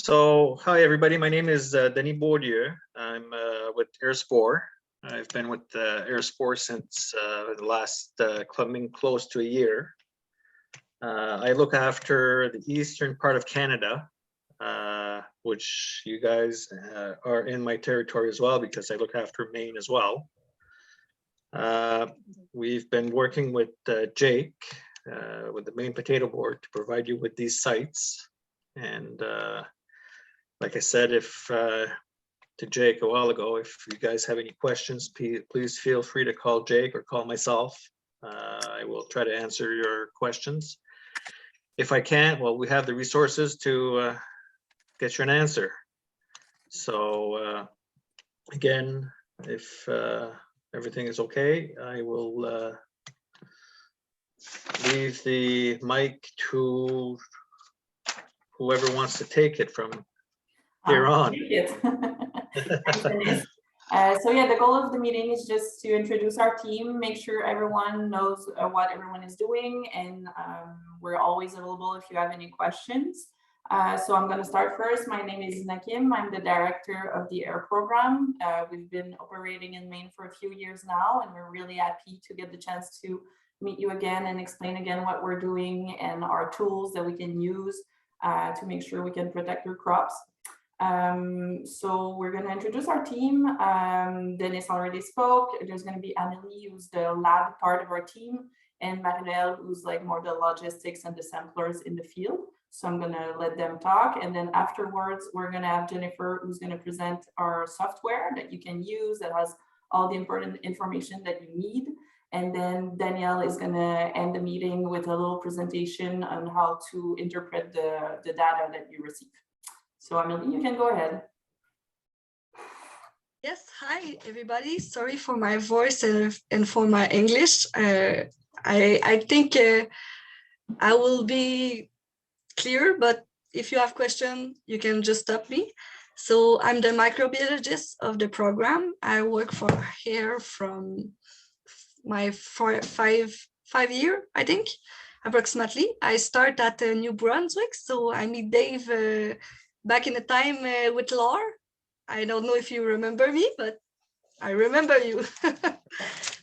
So, hi everybody. My name is Denis Bourdieu. I'm with Airspore. I've been with Airspore since the last coming close to a year. I look after the eastern part of Canada, which you guys are in my territory as well, because I look after Maine as well. We've been working with Jake with the Maine Potato Board to provide you with these sites. And like I said, to Jake a while ago, if you guys have any questions, please feel free to call Jake or call myself. I will try to answer your questions. If I can't, well, we have the resources to get you an answer. So again, if everything is okay, I will leave the mic to whoever wants to take it from here on. Thanks, Dennis. So yeah, the goal of the meeting is just to introduce our team, make sure everyone knows what everyone is doing, and we're always available if you have any questions. So I'm going to start first. My name is Nakim. I'm the director of the AIR program. We've been operating in Maine for a few years now, and we're really happy to get the chance to meet you again and explain again what we're doing and our tools that we can use to make sure we can protect your crops. So we're going to introduce our team. Dennis already spoke. There's going to be Amelie, who's the lab part of our team, and Marinelle, who's like more the logistics and the samplers in the field. So I'm going to let them talk. And then afterwards, we're going to have Jennifer, who's going to present our software that you can use that has all the important information that you need. And then Danielle is going to end the meeting with a little presentation on how to interpret the data that you receive. So Amelie, you can go ahead. Yes, hi everybody. Sorry for my voice and for my English. I think I will be clear, but if you have questions, you can just stop me. So I'm the microbiologist of the program. I work for here from my five year, I think, approximately. I start at New Brunswick, so I meet Dave back in the time with Laura. I don't know if you remember me, but I remember you.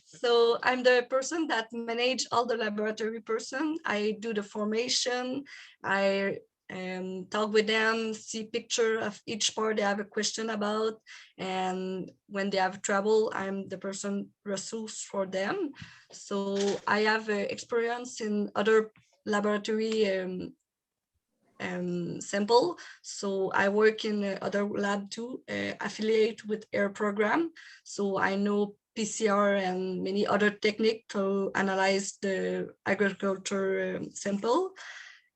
So I'm the person that manage all the laboratory person. I do the formation. I talk with them, see picture of each part they have a question about. And when they have trouble, I'm the person resource for them. So I have experience in other laboratory sample. So I work in other lab too, affiliate with AIR program. So I know PCR and many other techniques to analyze the agriculture sample.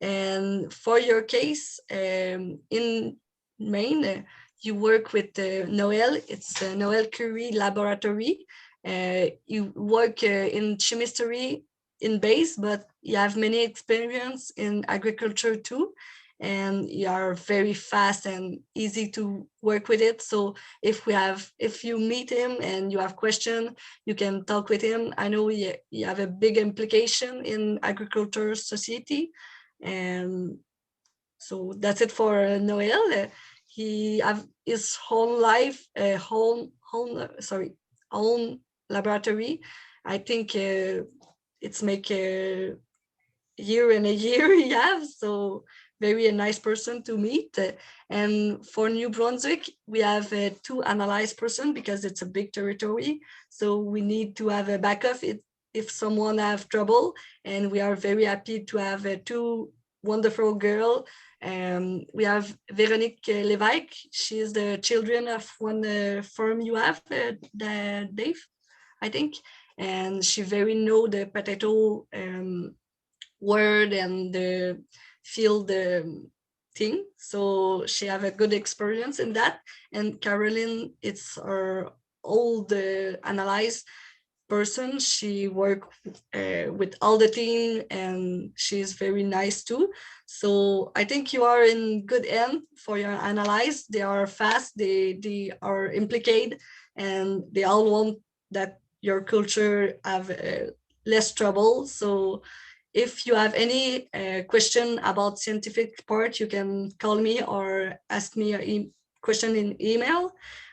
And for your case, in Maine, you work with Noel. It's Noel Curie Laboratory. You work in chemistry in base, but you have many experience in agriculture too, and you are very fast and easy to work with it. So if you meet him and you have questions, you can talk with him. I know you have a big implication in agriculture society, and so that's it for Noel. He have his whole life, own laboratory. I think it's make a year and a year he have, so very a nice person to meet. And for New Brunswick, we have two analyzed person because it's a big territory, so we need to have a backup if someone have trouble. And we are very happy to have two wonderful girl. We have Veronique Levesque. She is the children of one firm you have, Dave, I think, and she very know the potato word and the field thing. So she have a good experience in that. And Caroline, it's our old analyzed person. She work with all the team, and she's very nice too. So I think you are in good end for your analyze. They are fast, they are implicated, and they all want that your culture have less trouble. So if you have any question about scientific part, you can call me or ask me a question in email.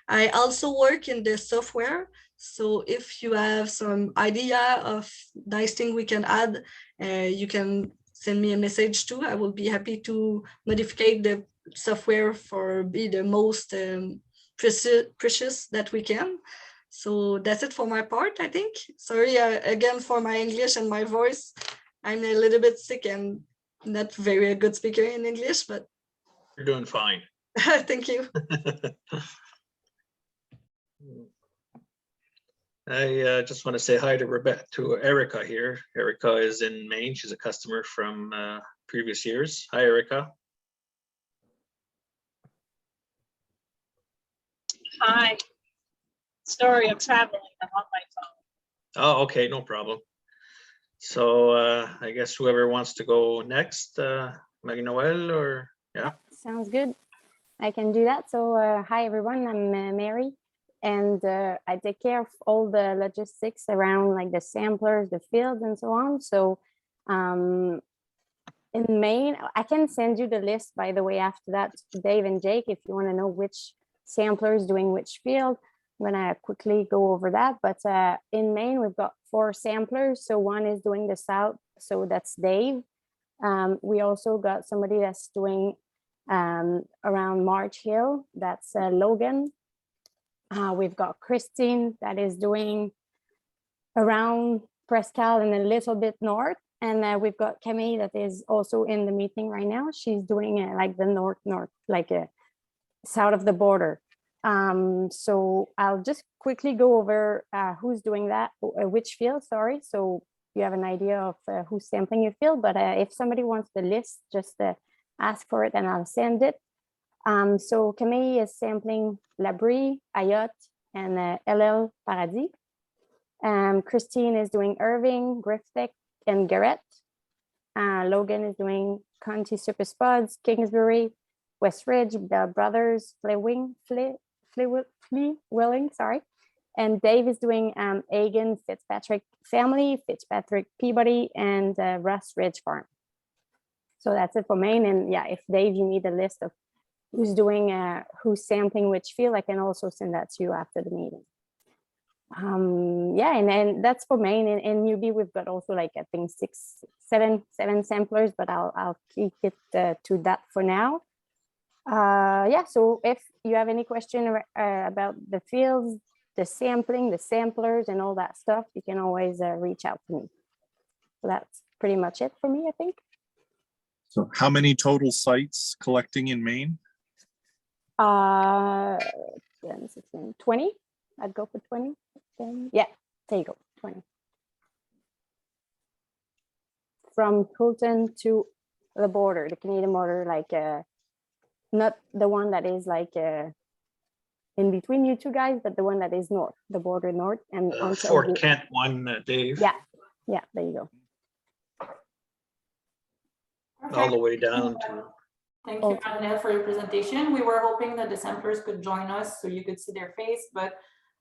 I also work in the software. So if you have some idea of nice thing we can add, you can send me a message too. I will be happy to modify the software for be the most precious that we can. So that's it for my part, I think. Sorry again for my English and my voice. I'm a little bit sick and not very a good speaker in English, but You're doing fine. thank you. I just want to say hi to Erica here. Erica is in Maine. She's a customer from previous years. Hi, Erica. Hi. Sorry, I'm traveling. I'm on my phone. Oh, okay, no problem. So I guess whoever wants to go next, Marie-Noël or yeah. Sounds good. I can do that. So hi everyone, I'm Mary, and I take care of all the logistics around like the samplers, the fields and so on. So in Maine, I can send you the list, by the way, after that to Dave and Jake, if you want to know which sampler is doing which field. I'm gonna quickly go over that, but in Maine, we've got 4 samplers. So one is doing the south, so that's Dave. We also got somebody that's doing around March Hill, that's Logan. We've got Christine that is doing around Prescal and a little bit north. And we've got Camille that is also in the meeting right now. She's doing like the north, like south of the border. So I'll just quickly go over who's doing that, which field, sorry. So you have an idea of who's sampling your field, but if somebody wants the list, just ask for it and I'll send it. So Camille is sampling Labrie, Ayotte, and LL Paradis. Christine is doing Irving, Griffith, and Garrett. Logan is doing County Super Spuds, Kingsbury, Westridge, Bell Brothers, Flewilling, sorry. And Dave is doing Egan, Fitzpatrick Family, Fitzpatrick Peabody, and Russ Ridge Farm. So that's it for Maine. And yeah, if Dave, you need a list of who's doing, who's sampling which field, I can also send that to you after the meeting. Yeah, and then that's for Maine. And UB, we've got also like, I think seven samplers, but I'll keep it to that for now. Yeah, so if you have any question about the fields, the sampling, the samplers, and all that stuff, you can always reach out to me. So that's pretty much it for me, I think. So how many total sites collecting in Maine? 10, 16, 20. I'd go for 20. 10. Yeah, there you go, 20. From Fulton to the border, the Canadian border, like not the one that is like in between you two guys, but the one that is north, the border north. And Fort Kent one, Dave. Yeah, yeah, there you go. All the way down to. Thank you, Marie-Noël, for your presentation. We were hoping that the samplers could join us so you could see their face, but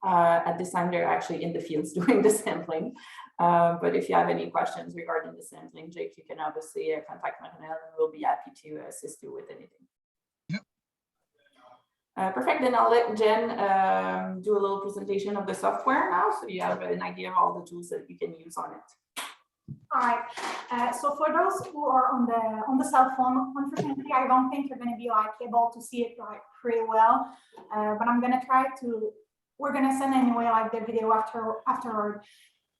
at this time they're actually in the fields doing the sampling. But if you have any questions regarding the sampling, Jake, you can obviously contact Marie-Noël and we'll be happy to assist you with anything. Yep. Perfect, then I'll let Jen do a little presentation of the software now, so you have an idea of all the tools that you can use on it. All right. So for those who are on the cell phone, unfortunately, I don't think you're going to be like able to see it like pretty well. But I'm going to try to. We're going to send anyway like the video afterward.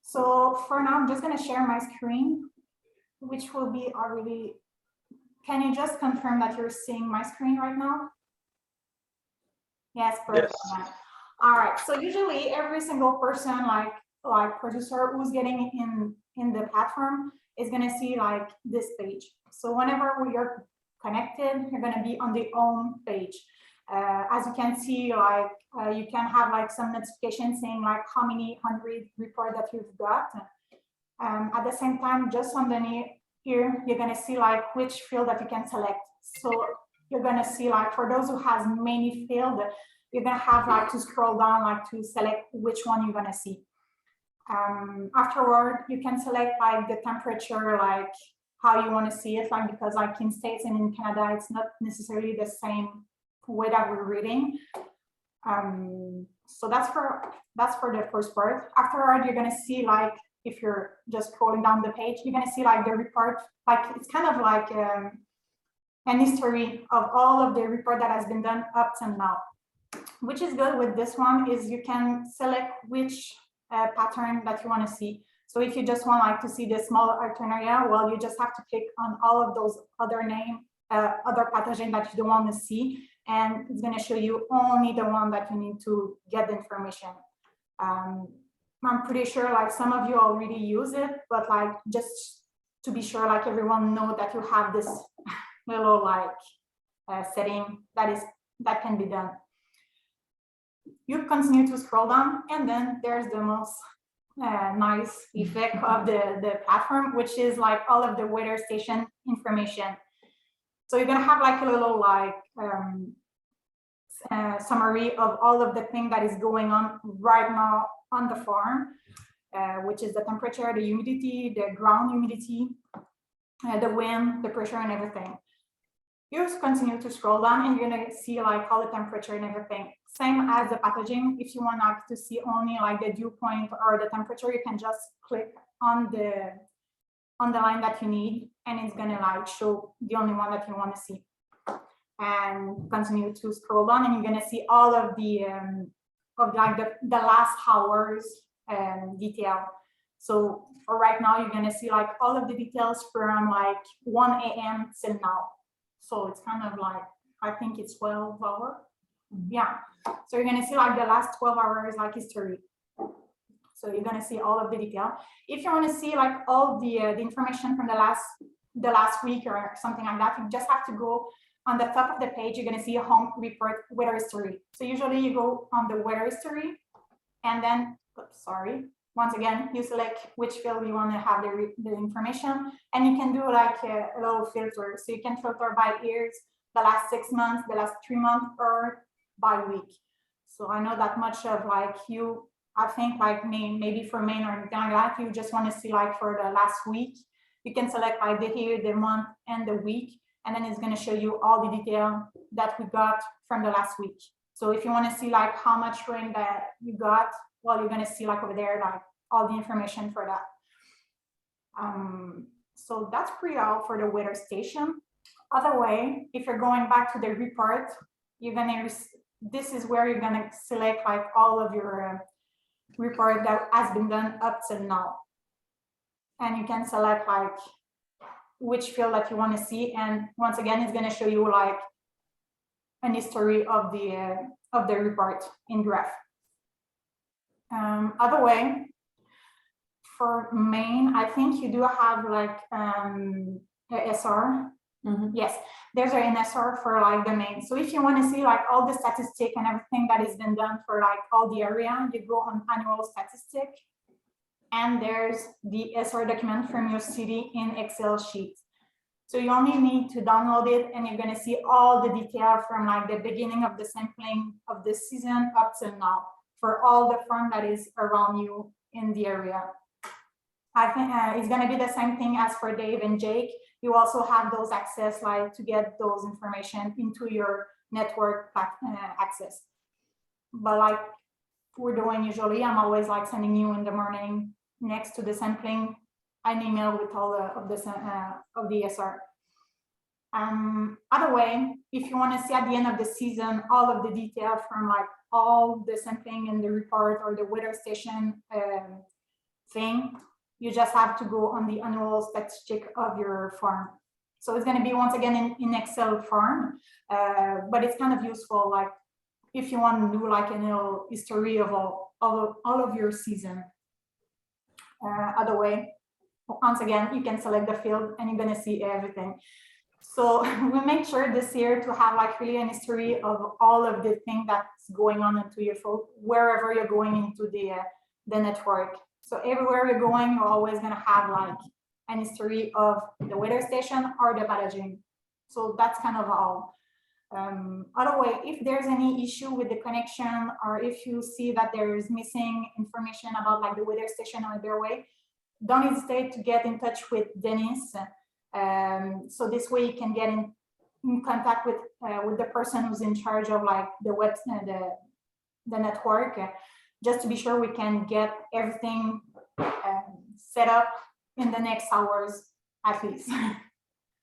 So for now, I'm just going to share my screen, which will be already. Can you just confirm that you're seeing my screen right now? Yes, perfect. Yes. All right. So usually every single person like producer who's getting in the platform is going to see like this page. So whenever you're connected, you're going to be on the home page. As you can see, like you can have like some notifications saying like how many 100 report that you've got. At the same time, just underneath here, you're going to see like which field that you can select. So you're going to see like for those who has many fields, you're going to have like to scroll down like to select which one you're going to see. Afterward, you can select like the temperature, like how you want to see it, like because like in States and in Canada, it's not necessarily the same way that we're reading. So that's for the first part. Afterward, you're gonna see like, if you're just scrolling down the page, you're gonna see like the report, like it's kind of like an history of all of the report that has been done up to now. Which is good with this one is you can select which pattern that you want to see. So if you just want like to see the small alternaria, well, you just have to click on all of those other other pathogen that you don't want to see, and it's going to show you only the one that you need to get the information. I'm pretty sure like some of you already use it, but like just to be sure, like everyone know that you have this little like setting that can be done. You continue to scroll down, and then there's the most nice effect of the platform, which is like all of the weather station information. So you're gonna have like a little like summary of all of the thing that is going on right now on the farm, which is the temperature, the humidity, the ground humidity, the wind, the pressure, and everything. You just continue to scroll down, and you're gonna see like all the temperature and everything. Same as the packaging. If you want like to see only like the dew point or the temperature, you can just click on the line that you need, and it's gonna like show the only one that you want to see. And continue to scroll down, and you're gonna see all of the like the last hours detail. So for right now, you're gonna see like all of the details from like 1 a.m. till now. So it's kind of like, I think it's 12 hours. Yeah. So you're gonna see like the last 12 hours like history. So you're gonna see all of the detail. If you want to see like all the information from the last week or something like that, you just have to go on the top of the page. You're gonna see a home report weather history. So usually you go on the weather history, and then once again, you select which field you want to have the information, and you can do like a little filter. So you can filter by years, the last 6 months, the last 3 months, or by week. So I know that much of like you, I think like maybe for Maine or anything like that, you just want to see like for the last week, you can select like the year, the month, and the week, and then it's going to show you all the detail that we got from the last week. So if you want to see like how much rain that you got, well, you're going to see like over there, like all the information for that. So that's pretty all for the weather station. Other way, if you're going back to the report, you're going to, this is where you're going to select like all of your report that has been done up till now. And you can select like which field that you want to see. And once again, it's going to show you like an history of the report in graph. Other way, for Maine, I think you do have like a SR. Mm-hmm. Yes, there's an SR for like the Maine. So if you want to see like all the statistic and everything that has been done for like all the area, you go on annual statistic, and there's the SR document from your city in Excel sheet. So you only need to download it, and you're going to see all the detail from like the beginning of the sampling of the season up till now for all the farm that is around you in the area. I think it's going to be the same thing as for Dave and Jake. You also have those access like to get those information into your network access. But like we're doing usually, I'm always like sending you in the morning next to the sampling an email with all of the SR. Other way, if you want to see at the end of the season all of the detail from like all the sampling in the report or the weather station thing, you just have to go on the annual statistic of your farm. So it's going to be once again in Excel form, but it's kind of useful like if you want to do like a little history of all of your season. Other way, once again, you can select the field and you're going to see everything. So we make sure this year to have like really an history of all of the things that's going on into your field, wherever you're going into the network. So everywhere you're going, you're always going to have like an history of the weather station or the pathogen. So that's kind of all. Other way, if there's any issue with the connection, or if you see that there is missing information about like the weather station or their way, don't hesitate to get in touch with Dennis. So this way you can get in contact with the person who's in charge of like the web, the network, just to be sure we can get everything set up in the next hours at least.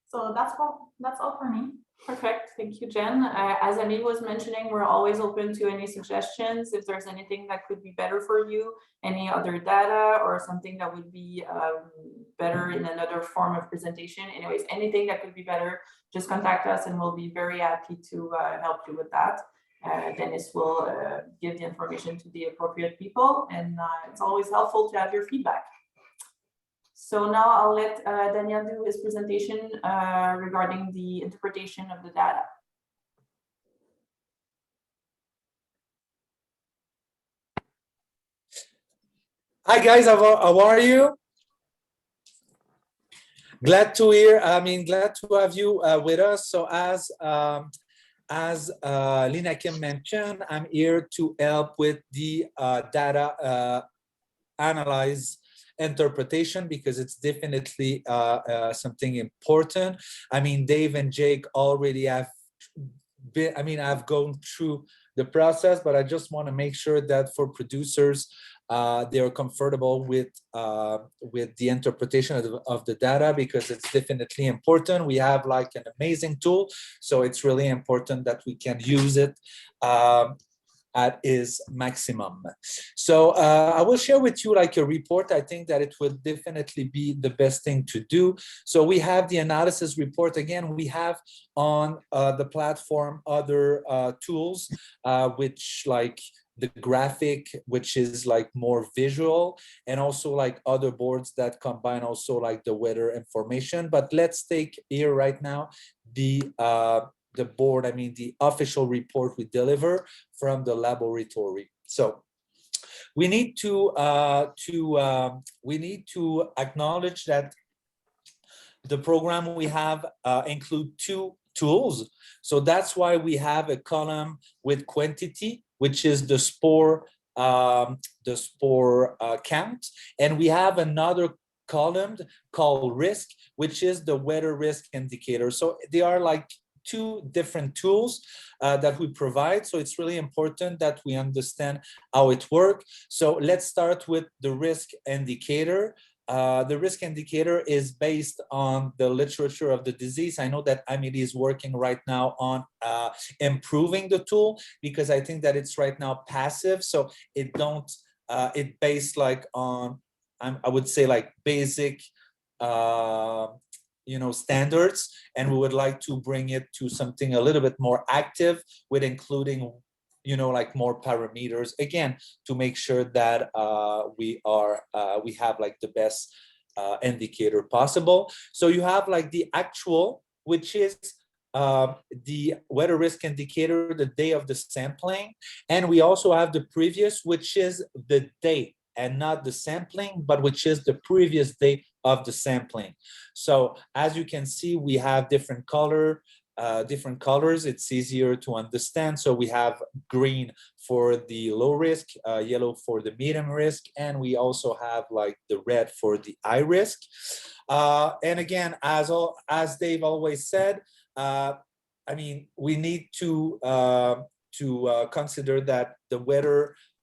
So that's all for me. Perfect, thank you, Jen. As Emile was mentioning, we're always open to any suggestions. If there's anything that could be better for you, any other data or something that would be better in another form of presentation. Anyways, anything that could be better, just contact us and we'll be very happy to help you with that. Dennis will give the information to the appropriate people, and it's always helpful to have your feedback. So now I'll let Daniel do his presentation regarding the interpretation of the data. Hi guys, how are you? Glad to hear. Glad to have you with us. So as Lina Kim mentioned, I'm here to help with the data analyze interpretation, because it's definitely something important. I mean, Dave and Jake already have been, I've gone through the process, but I just want to make sure that for producers, they are comfortable with the interpretation of the data, because it's definitely important. We have like an amazing tool, so it's really important that we can use it at its maximum. So I will share with you like a report. I think that it will definitely be the best thing to do. So we have the analysis report. Again, we have on the platform other tools, which like the graphic, which is like more visual, and also like other boards that combine also like the weather information. But let's take here right now the board, the official report we deliver from the laboratory. So we need to acknowledge that the program we have include two tools. So that's why we have a column with quantity, which is the spore count, and we have another column called risk, which is the weather risk indicator. So they are like two different tools that we provide. So it's really important that we understand how it works. So let's start with the risk indicator. The risk indicator is based on the literature of the disease. I know that Amélie is working right now on improving the tool, because I think that it's right now passive. So it based like on, I would say like basic standards, and we would like to bring it to something a little bit more active, with including like more parameters, again, to make sure that we have like the best indicator possible. So you have like the actual, which is the weather risk indicator the day of the sampling, and we also have the previous, which is the date and not the sampling, but which is the previous day of the sampling. So as you can see, we have different colors. It's easier to understand. So we have green for the low risk, yellow for the medium risk, and we also have like the red for the high risk. And again, as Dave always said, we need to consider that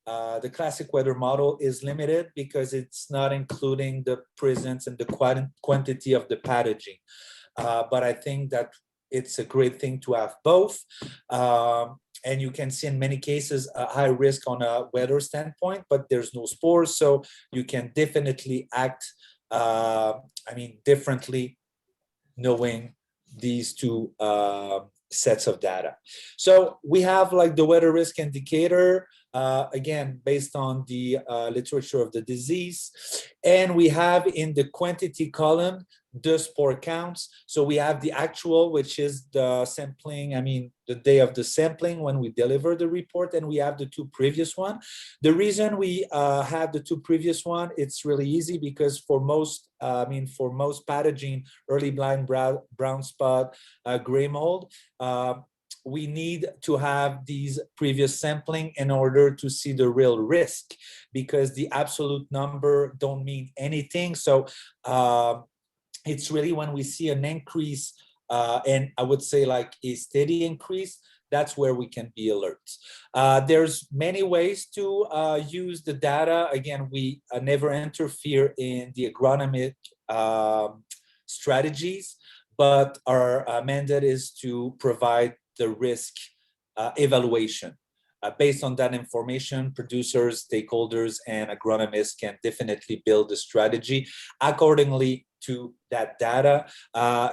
the classic weather model is limited, because it's not including the presence and the quantity of the pathogen. But I think that it's a great thing to have both. And you can see in many cases a high risk on a weather standpoint, but there's no spores. So you can definitely act, differently, knowing these two sets of data. So we have like the weather risk indicator, again, based on the literature of the disease. And we have in the quantity column the spore counts. So we have the actual, which is the sampling, the day of the sampling when we deliver the report, and we have the two previous one. The reason we have the two previous one, it's really easy, because for most pathogen, early blind brown spot, gray mold, we need to have these previous sampling in order to see the real risk, because the absolute number don't mean anything. So it's really when we see an increase, and I would say like a steady increase, that's where we can be alert. There's many ways to use the data. Again, we never interfere in the agronomic strategies, but our mandate is to provide the risk evaluation. Based on that information, producers, stakeholders, and agronomists can definitely build a strategy accordingly to that data.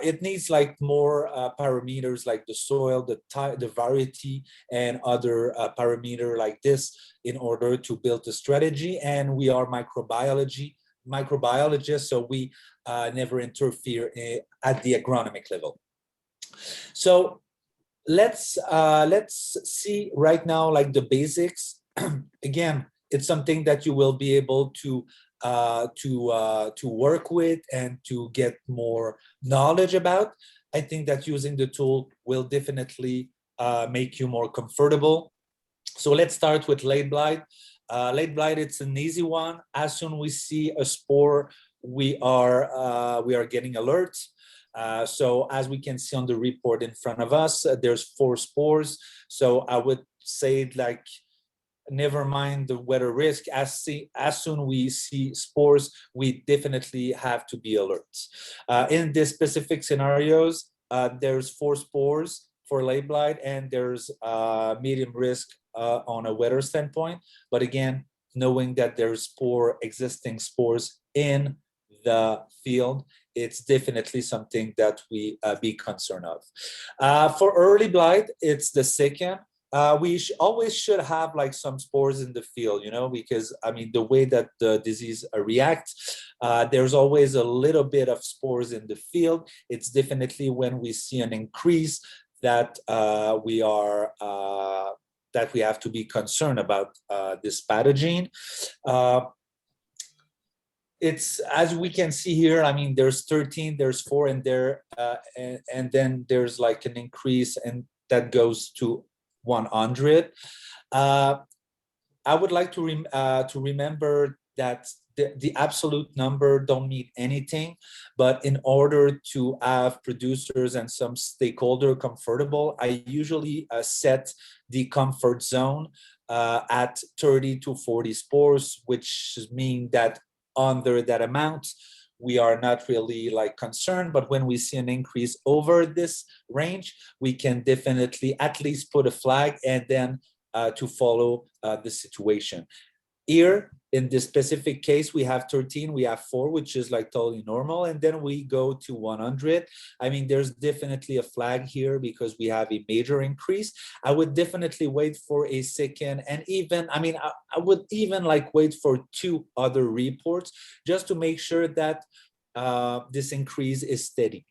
It needs like more parameters like the soil, the type, the variety, and other parameter like this in order to build a strategy. And we are microbiologists, so we never interfere at the agronomic level. So let's see right now like the basics. Again, it's something that you will be able to work with and to get more knowledge about. I think that using the tool will definitely make you more comfortable. So let's start with late blight. Late blight, it's an easy one. As soon as we see a spore, we are getting alert. So as we can see on the report in front of us, there's 4 spores. So I would say like, never mind the weather risk. As soon we see spores, we definitely have to be alert. In this specific scenarios, there's 4 spores for late blight, and there's medium risk on a weather standpoint. But again, knowing that there's existing spores in the field, it's definitely something that we be concerned of. For early blight, it's the second. We always should have like some spores in the field, you know, because I mean, the way that the disease reacts, there's always a little bit of spores in the field. It's definitely when we see an increase that we have to be concerned about this pathogen. It's, as we can see here, I mean, there's 13, there's 4 in there, and then there's like an increase, and that goes to 100. I would like to remember that the absolute number don't mean anything, but in order to have producers and some stakeholder comfortable, I usually set the comfort zone at 30 to 40 spores, which mean that under that amount, we are not really like concerned. But when we see an increase over this range, we can definitely at least put a flag and then to follow the situation. Here, in this specific case, we have 13, we have 4, which is like totally normal. And then we go to 100. I mean, there's definitely a flag here because we have a major increase. I would definitely wait for a second, and even, I mean, I would even like wait for 2 other reports just to make sure that this increase is steady.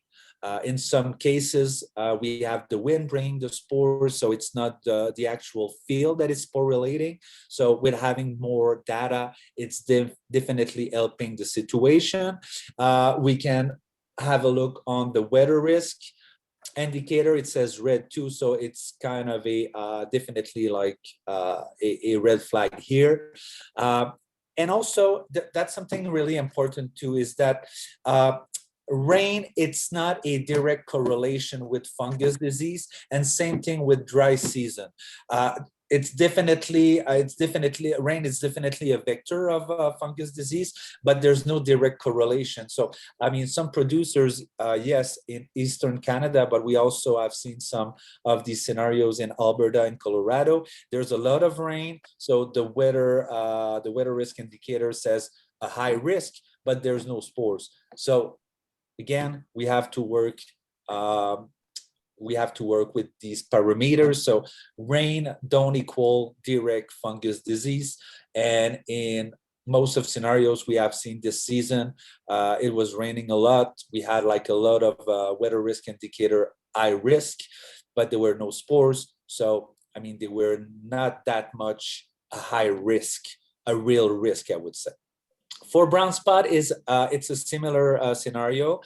In some cases, we have the wind bringing the spores, so it's not the actual field that is spore relating. So with having more data, it's definitely helping the situation. We can have a look on the weather risk indicator. It says red too, so it's kind of a definitely like a red flag here. And also, that's something really important too, is that rain, it's not a direct correlation with fungus disease, and same thing with dry season. It's definitely rain is definitely a vector of fungus disease, but there's no direct correlation. So I mean, some producers, yes, in Eastern Canada, but we also have seen some of these scenarios in Alberta and Colorado. There's a lot of rain, so the weather risk indicator says a high risk, but there's no spores. So again, we have to work with these parameters. So rain don't equal direct fungus disease. And in most of scenarios we have seen this season, it was raining a lot. We had like a lot of weather risk indicator high risk, but there were no spores. So, I mean, they were not that much a high risk, a real risk, I would say. For brown spot it's a similar scenario.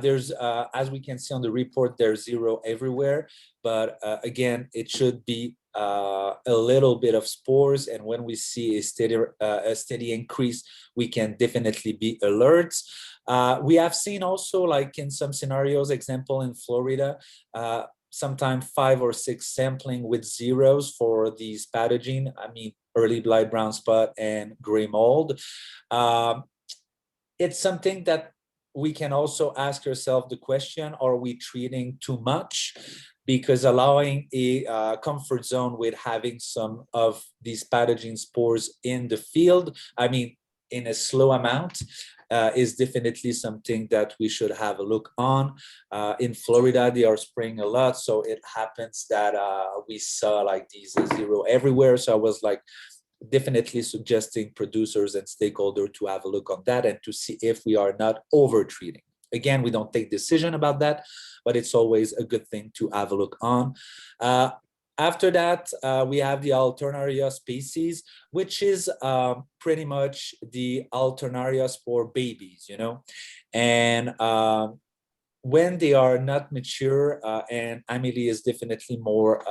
There's as we can see on the report, there's 0 everywhere, but again, it should be a little bit of spores, and when we see a steady increase, we can definitely be alert. We have seen also, like in some scenarios, example in Florida, sometimes 5 or 6 sampling with zeros for these pathogen. I mean, early blight, brown spot, and gray mold. It's something that we can also ask ourselves the question, are we treating too much? Because allowing a comfort zone with having some of these pathogen spores in the field, I mean, in a slow amount, is definitely something that we should have a look on. In Florida, they are spraying a lot, so it happens that we saw like these 0 everywhere. So I was like, definitely suggesting producers and stakeholders to have a look on that and to see if we are not over treating. Again, we don't take decision about that, but it's always a good thing to have a look on. After that, we have the Alternaria species, which is pretty much the Alternarias for babies, you know, and when they are not mature, and Amelie is definitely more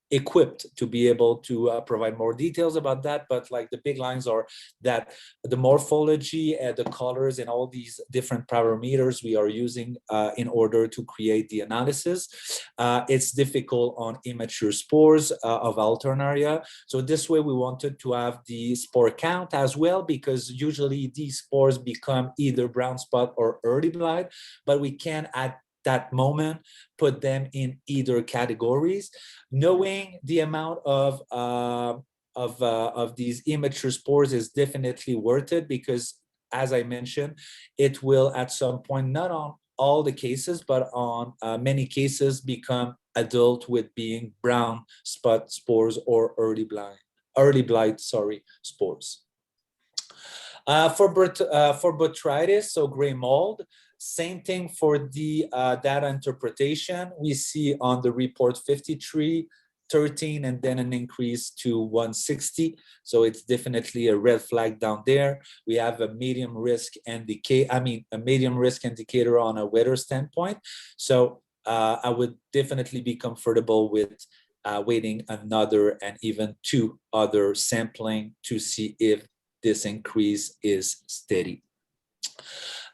equipped to be able to provide more details about that, but like the big lines are that the morphology and the colors and all these different parameters we are using in order to create the analysis, it's difficult on immature spores of Alternaria. So this way we wanted to have the spore count as well, because usually these spores become either brown spot or early blight, but we can at that moment put them in either categories. Knowing the amount of these immature spores is definitely worth it, because as I mentioned, it will at some point, not on all the cases, but on many cases, become adult with being brown spot spores or early blight spores. For botrytis, so gray mold, same thing for the data interpretation. We see on the report 53, 13, and then an increase to 160. So it's definitely a red flag down there. We have a medium risk indicator, a medium risk indicator on a weather standpoint. So I would definitely be comfortable with waiting another and even 2 other sampling to see if this increase is steady.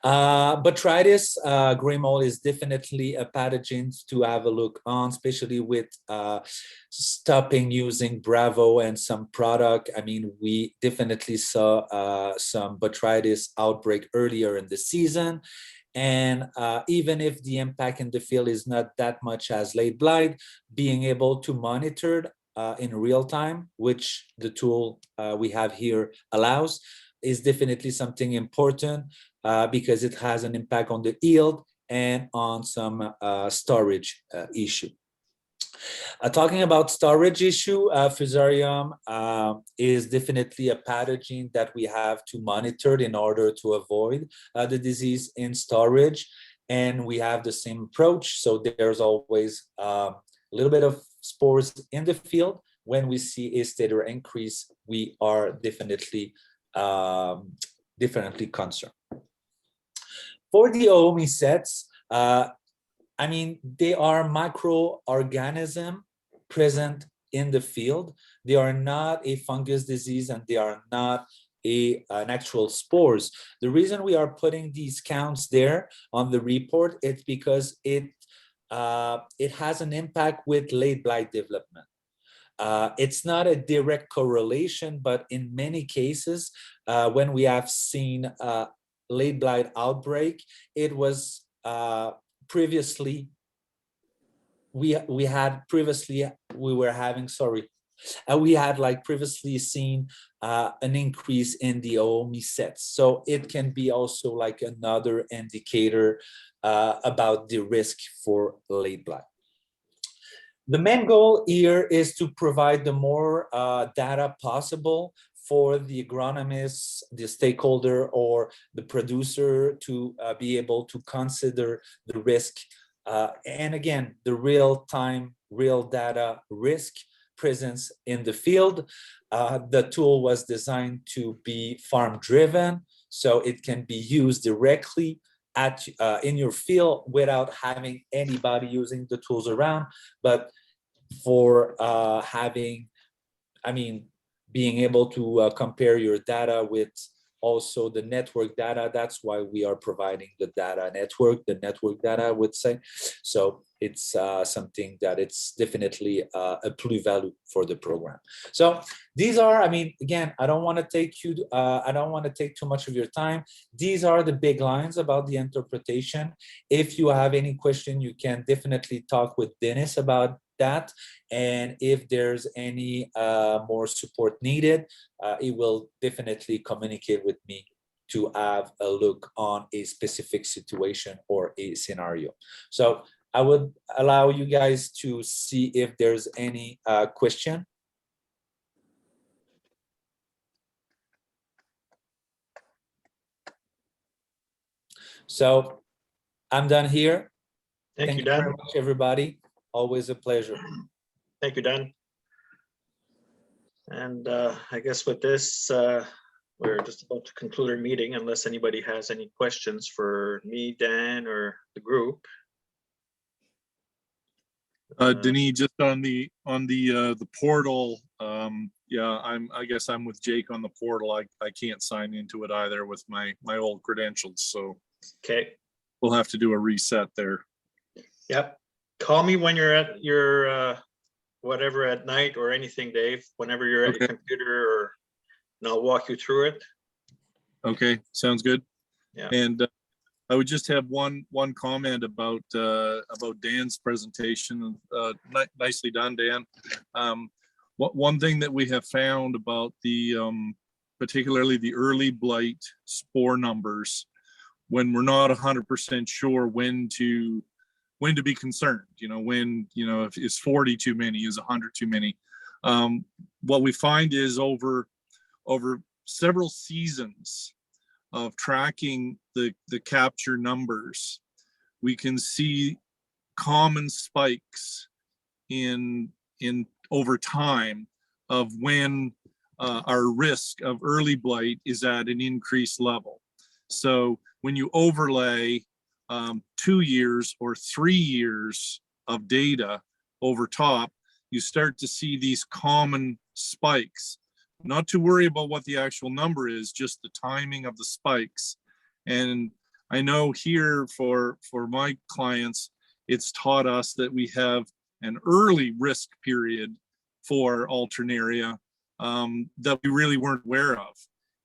Botrytis, gray mold is definitely a pathogen to have a look on, especially with stopping using Bravo and some product. I mean, we definitely saw some botrytis outbreak earlier in the season. And even if the impact in the field is not that much as late blight, being able to monitor in real time, which the tool we have here allows, is definitely something important because it has an impact on the yield and on some storage issue. Talking about storage issue, Fusarium is definitely a pathogen that we have to monitor in order to avoid the disease in storage. And we have the same approach. So there's always a little bit of spores in the field. When we see a steady increase, we are definitely concerned. For the OOMI sets, I mean, they are microorganisms present in the field. They are not a fungus disease and they are not an actual spores. The reason we are putting these counts there on the report is because it has an impact with late blight development. It's not a direct correlation, but in many cases, when we have seen late blight outbreak, it was previously we had like previously seen an increase in the OOMI sets. So it can be also like another indicator about the risk for late blight. The main goal here is to provide the more data possible for the agronomist, the stakeholder, or the producer to be able to consider the risk. And again, the real-time, real data risk presence in the field. The tool was designed to be farm driven, so it can be used directly at in your field without having anybody using the tools around. But for having, I mean, being able to compare your data with also the network data, that's why we are providing the network data, I would say. So it's something that it's definitely a plus-value for the program. So these are, I mean, again, I don't want to take too much of your time. These are the big lines about the interpretation. If you have any question, you can definitely talk with Dennis about that. And if there's any more support needed, he will definitely communicate with me to have a look on a specific situation or a scenario. So I would allow you guys to see if there's any question. So I'm done here. Thank you, very Dan. much, everybody. Always a pleasure. Thank you, Dan. And I guess with this, we're just about to conclude our meeting unless anybody has any questions for me, Dan, or the group. Denis, just on the portal, yeah, I guess I'm with Jake on the portal. I can't sign into it either with my old credentials, so Okay. we'll have to do a reset there. Yep. Call me when you're at your whatever at night or anything, Dave, whenever you're at your computer, or and I'll walk you through it. Okay, sounds good. Yeah. And I would just have one comment about Dan's presentation. Nicely done, Dan. One thing that we have found about the particularly the early blight spore numbers, when we're not 100% sure when to be concerned, if is 40 too many, is 100 too many. What we find is over several seasons of tracking the capture numbers, we can see common spikes in over time of when our risk of early blight is at an increased level. So when you overlay 2 years or 3 years of data over top, you start to see these common spikes. Not to worry about what the actual number is, just the timing of the spikes. And I know here for my clients, it's taught us that we have an early risk period for alternaria that we really weren't aware of.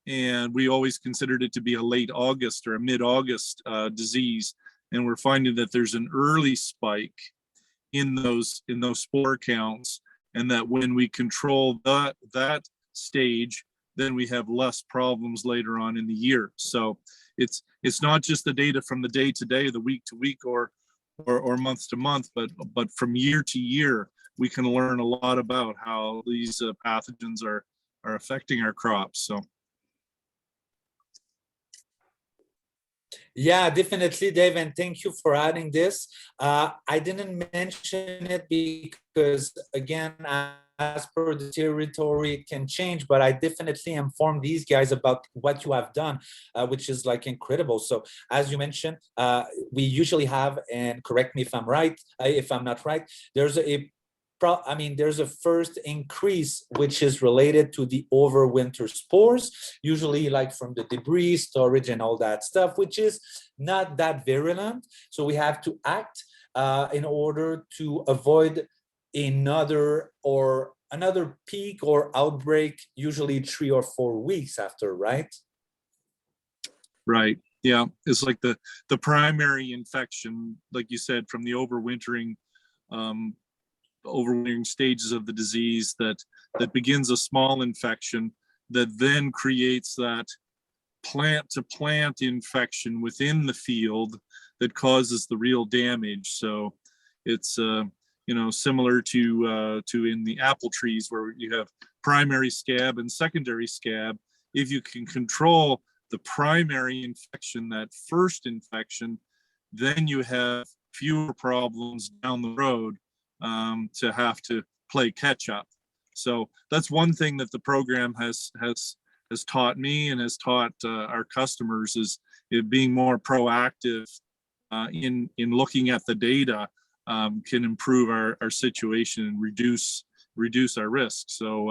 And we always considered it to be a late August or a mid-August disease. And we're finding that there's an early spike in those spore counts, and that when we control that stage, then we have less problems later on in the year. So it's not just the data from the day to day, the week to week, or month to month, but from year to year, we can learn a lot about how these pathogens are affecting our crops. So. Yeah, definitely, Dave, and thank you for adding this. I didn't mention it because, again, as per the territory, it can change, but I definitely informed these guys about what you have done, which is like incredible. So as you mentioned, we usually have, and correct me if I'm right, if I'm not right, there's a first increase, which is related to the overwinter spores, usually like from the debris storage and all that stuff, which is not that virulent. So we have to act in order to avoid another peak or outbreak, usually 3 or 4 weeks after, right? Right. Yeah. It's like the primary infection, like you said, from the overwintering stages of the disease that begins a small infection that then creates that plant to plant infection within the field that causes the real damage. So it's similar to in the apple trees where you have primary scab and secondary scab. If you can control the primary infection, that first infection, then you have fewer problems down the road to have to play catch up. So that's one thing that the program has taught me and has taught our customers is being more proactive in looking at the data can improve our situation and reduce our risk. So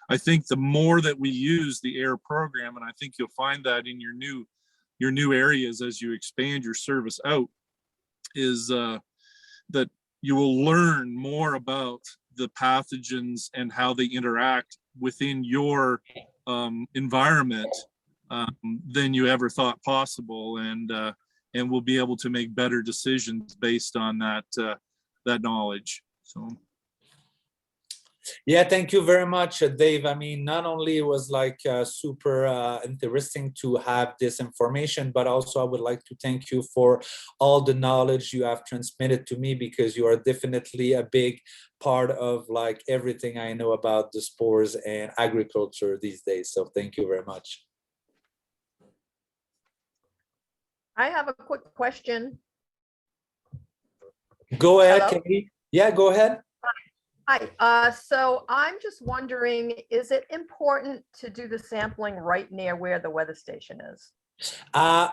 I think the more that we use the AIR program, and I think you'll find that in your new areas as you expand your service out, is that you will learn more about the pathogens and how they interact within your environment than you ever thought possible, and we'll be able to make better decisions based on that knowledge. So. Yeah, thank you very much, Dave. I mean, not only was like super interesting to have this information, but also I would like to thank you for all the knowledge you have transmitted to me, because you are definitely a big part of like everything I know about the spores and agriculture these days. So thank you very much. I have a quick question. Go ahead, Hello? Katie. Yeah, go ahead. Hi, so I'm just wondering, is it important to do the sampling right near where the weather station is?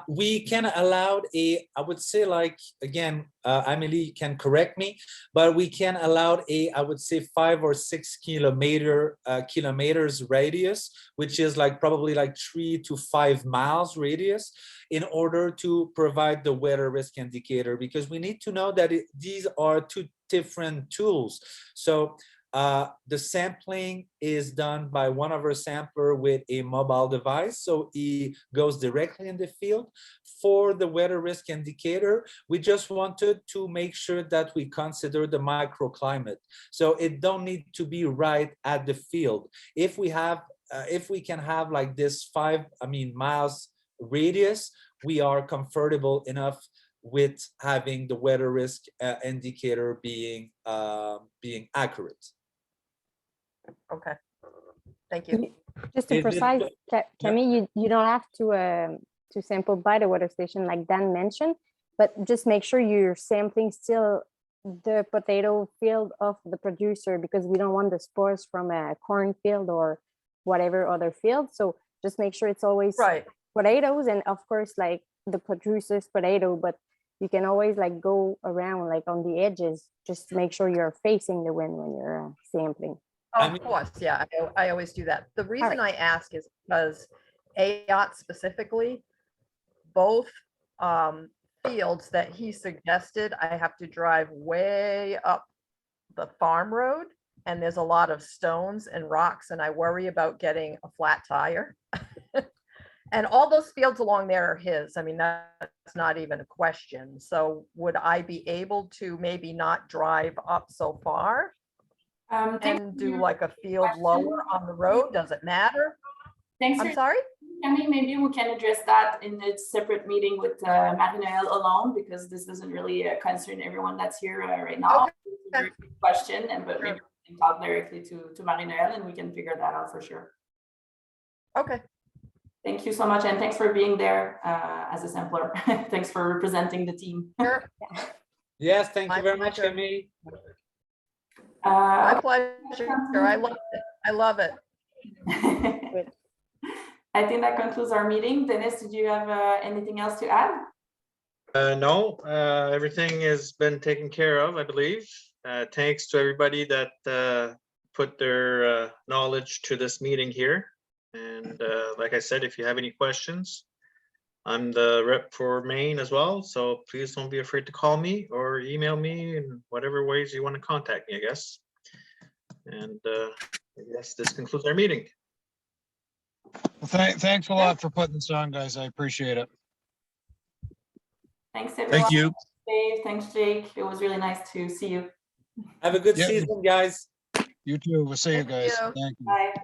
We can allow I would say like, again, Amelie can correct me, but we can allow I would say 5 or 6 kilometers radius, which is like probably like 3 to 5 miles radius, in order to provide the weather risk indicator, because we need to know that these are two different tools. So the sampling is done by one of our sampler with a mobile device. So he goes directly in the field. For the weather risk indicator, we just wanted to make sure that we consider the microclimate. So it don't need to be right at the field. If we have, if we can have like this 5 miles radius, we are comfortable enough with having the weather risk indicator being accurate. Okay, thank you. Just to Is it- precise, Camille, you don't have to sample by the weather station like Dan mentioned, but just make sure you're sampling still the potato field of the producer, because we don't want the spores from a cornfield or whatever other field. So just make sure it's always Right. potatoes, and of course like the producer's potato, but you can always like go around like on the edges, just to make sure you're facing the wind when you're sampling. I Of mean- course, yeah, I always do that. The reason I ask is because AYOT specifically, both fields that he suggested, I have to drive way up the farm road, and there's a lot of stones and rocks, and I worry about getting a flat tire. And all those fields along there are his. I mean, that's not even a question. So would I be able to maybe not drive up so far and do like a field lower on the road? Does it matter? Thanks I'm for sorry? Camille, maybe we can address that in a separate meeting with Marie-Noël alone, because this doesn't really concern everyone that's here right now. It's a very good question, but maybe we can talk directly to Marie-Noël and we can figure that out for sure. Okay. Thank you so much, and thanks for being there as a sampler. Thanks for representing the team. Sure. Yes, thank My you very much, pleasure. Camille. My pleasure. I love it. I love it. I think that concludes our meeting. Dennis, did you have anything else to add? No, everything has been taken care of, I believe. Thanks to everybody that put their knowledge to this meeting here. And like I said, if you have any questions, I'm the rep for Maine as well. So please don't be afraid to call me or email me in whatever ways you want to contact me, I guess. And I guess this concludes our meeting. Well, thanks a lot for putting this on, guys. I appreciate it. Thanks, everyone. Thank you. Dave, thanks, Jake. It was really nice to see you. Have a good Yeah. season, guys. You too. We'll see you Thank guys. you. Thank you. Bye.